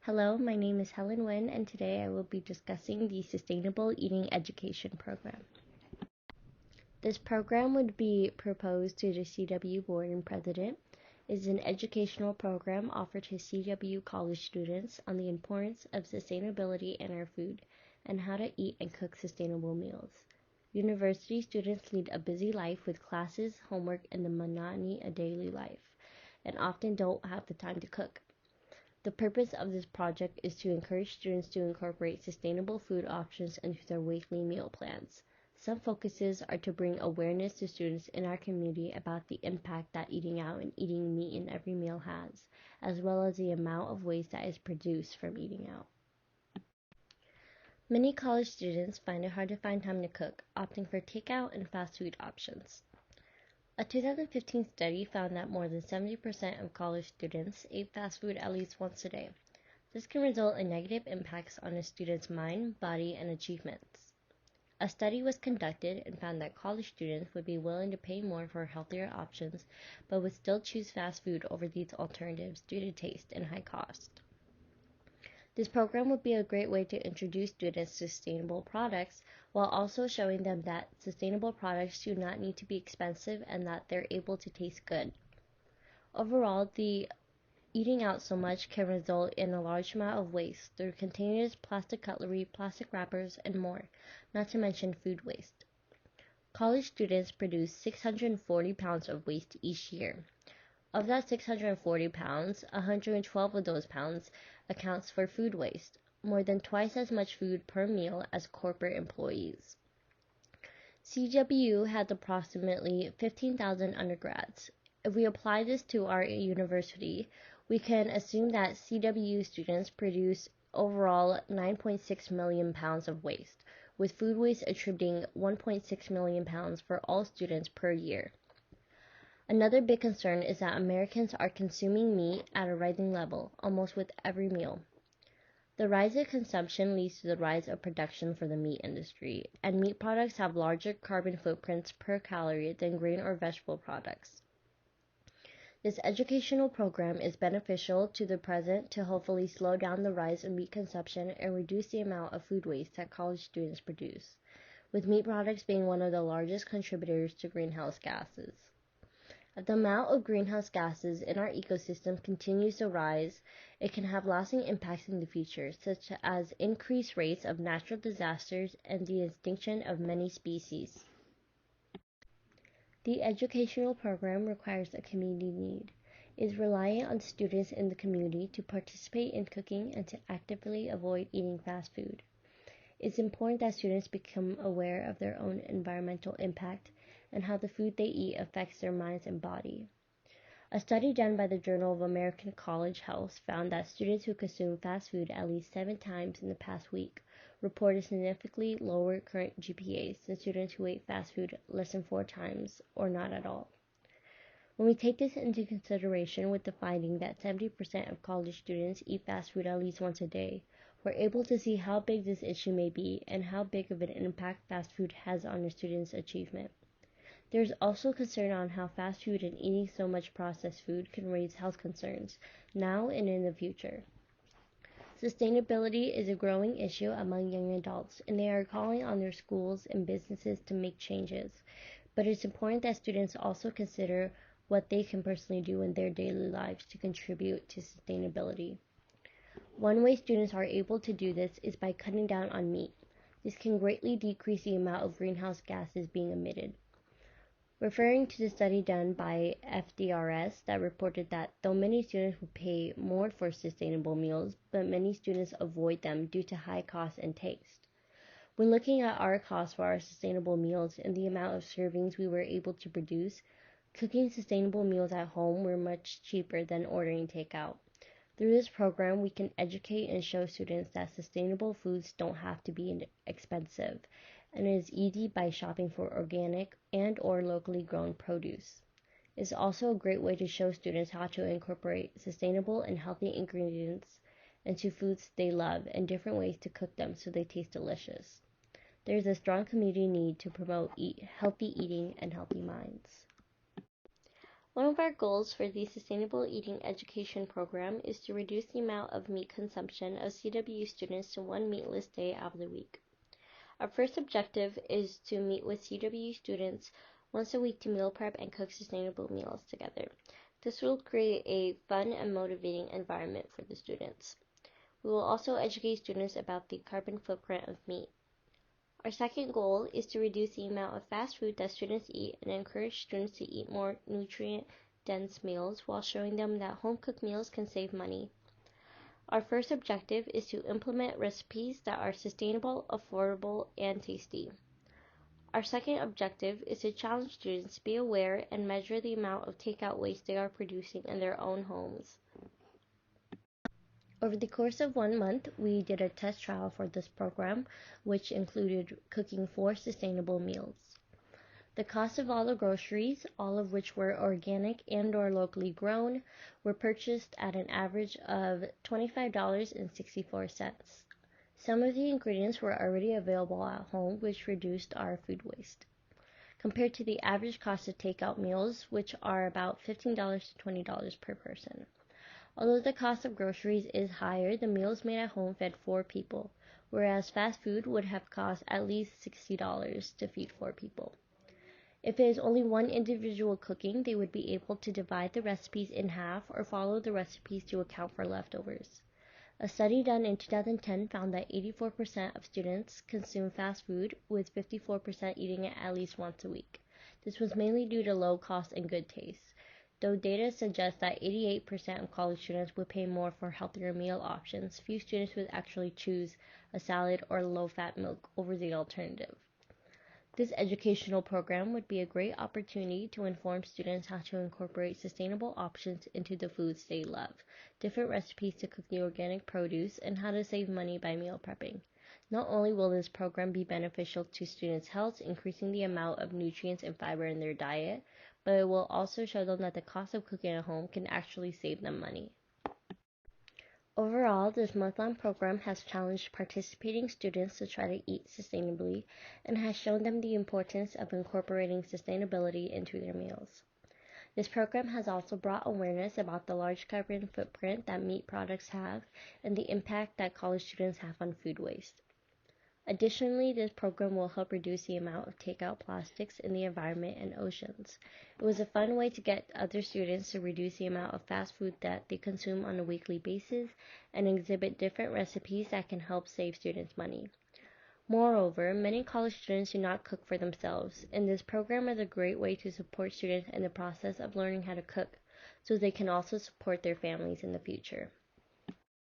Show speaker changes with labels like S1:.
S1: Hello, my name is Helen Nguyen, and today I will be discussing the Sustainable Eating Education Program. This program would be proposed to the CW Board and President. It is an educational program offered to CW college students on the importance of sustainability in our food and how to eat and cook sustainable meals. University students lead a busy life with classes, homework, and the monotony of daily life, and often don't have the time to cook. The purpose of this project is to encourage students to incorporate sustainable food options into their weekly meal plans. Some focuses are to bring awareness to students in our community about the impact that eating out and eating meat in every meal has, as well as the amount of waste that is produced from eating out. Many college students find it hard to find time to cook, opting for takeout and fast food options. A 2015 study found that more than 70% of college students ate fast food at least once a day. This can result in negative impacts on a student's mind, body, and achievements. A study was conducted and found that college students would be willing to pay more for healthier options, but would still choose fast food over these alternatives due to taste and high cost. This program would be a great way to introduce students to sustainable products while also showing them that sustainable products do not need to be expensive and that they're able to taste good. Overall, the eating out so much can result in a large amount of waste through containers, plastic cutlery, plastic wrappers, and more, not to mention food waste. College students produce 640 pounds of waste each year. Of that 640 pounds, 112 of those pounds accounts for food waste, more than twice as much food per meal as corporate employees. CW has approximately 15,000 undergrads. If we apply this to our university, we can assume that CW students produce overall 9.6 million pounds of waste, with food waste attributing 1.6 million pounds for all students per year. Another big concern is that Americans are consuming meat at a rising level, almost with every meal. The rise of consumption leads to the rise of production for the meat industry, and meat products have larger carbon footprints per calorie than grain or vegetable products. This educational program is beneficial to the present to hopefully slow down the rise of meat consumption and reduce the amount of food waste that college students produce, with meat products being one of the largest contributors to greenhouse gases. If the amount of greenhouse gases in our ecosystem continues to rise, it can have lasting impacts in the future, such as increased rates of natural disasters and the extinction of many species. The educational program requires a community need. It is reliant on students in the community to participate in cooking and to actively avoid eating fast food. It's important that students become aware of their own environmental impact and how the food they eat affects their minds and body. A study done by the Journal of American College Health found that students who consume fast food at least 7 times in the past week reported significantly lower current GPAs than students who ate fast food less than 4 times or not at all. When we take this into consideration with the finding that 70% of college students eat fast food at least once a day, we're able to see how big this issue may be and how big of an impact fast food has on a student's achievement. There is also concern on how fast food and eating so much processed food can raise health concerns now and in the future. Sustainability is a growing issue among young adults, and they are calling on their schools and businesses to make changes. But it's important that students also consider what they can personally do in their daily lives to contribute to sustainability. One way students are able to do this is by cutting down on meat. This can greatly decrease the amount of greenhouse gases being emitted. Referring to the study done by FDRS that reported that though many students would pay more for sustainable meals, but many students avoid them due to high cost and taste. When looking at our costs for our sustainable meals and the amount of servings we were able to produce, cooking sustainable meals at home were much cheaper than ordering takeout. Through this program, we can educate and show students that sustainable foods don't have to be expensive, and it is easy by shopping for organic and or locally grown produce. It's also a great way to show students how to incorporate sustainable and healthy ingredients into foods they love and different ways to cook them so they taste delicious. There is a strong community need to promote healthy eating and healthy minds. One of our goals for the Sustainable Eating Education Program is to reduce the amount of meat consumption of CW students to one meatless day out of the week. Our first objective is to meet with CW students once a week to meal prep and cook sustainable meals together. This will create a fun and motivating environment for the students. We will also educate students about the carbon footprint of meat. Our second goal is to reduce the amount of fast food that students eat and encourage students to eat more nutrient-dense meals while showing them that home-cooked meals can save money. Our first objective is to implement recipes that are sustainable, affordable, and tasty. Our second objective is to challenge students to be aware and measure the amount of takeout waste they are producing in their own homes. Over the course of 1 month, we did a test trial for this program, which included cooking 4 sustainable meals. The cost of all the groceries, all of which were organic and/or locally grown, were purchased at an average of $25.64. Some of the ingredients were already available at home, which reduced our food waste. Compared to the average cost of takeout meals, which are about $15 to $20 per person. Although the cost of groceries is higher, the meals made at home fed 4 people, whereas fast food would have cost at least $60 to feed 4 people. If it is only one individual cooking, they would be able to divide the recipes in half or follow the recipes to account for leftovers. A study done in 2010 found that 84% of students consume fast food, with 54% eating it at least once a week. This was mainly due to low cost and good taste, though data suggests that 88% of college students would pay more for healthier meal options. Few students would actually choose a salad or low-fat milk over the alternative. This educational program would be a great opportunity to inform students how to incorporate sustainable options into the foods they love, different recipes to cook the organic produce, and how to save money by meal prepping. Not only will this program be beneficial to students' health, increasing the amount of nutrients and fiber in their diet, but it will also show them that the cost of cooking at home can actually save them money. Overall, this month-long program has challenged participating students to try to eat sustainably and has shown them the importance of incorporating sustainability into their meals. This program has also brought awareness about the large carbon footprint that meat products have and the impact that college students have on food waste. Additionally, this program will help reduce the amount of takeout plastics in the environment and oceans. It was a fun way to get other students to reduce the amount of fast food that they consume on a weekly basis and exhibit different recipes that can help save students money. Moreover, many college students do not cook for themselves, and this program is a great way to support students in the process of learning how to cook, so they can also support their families in the future.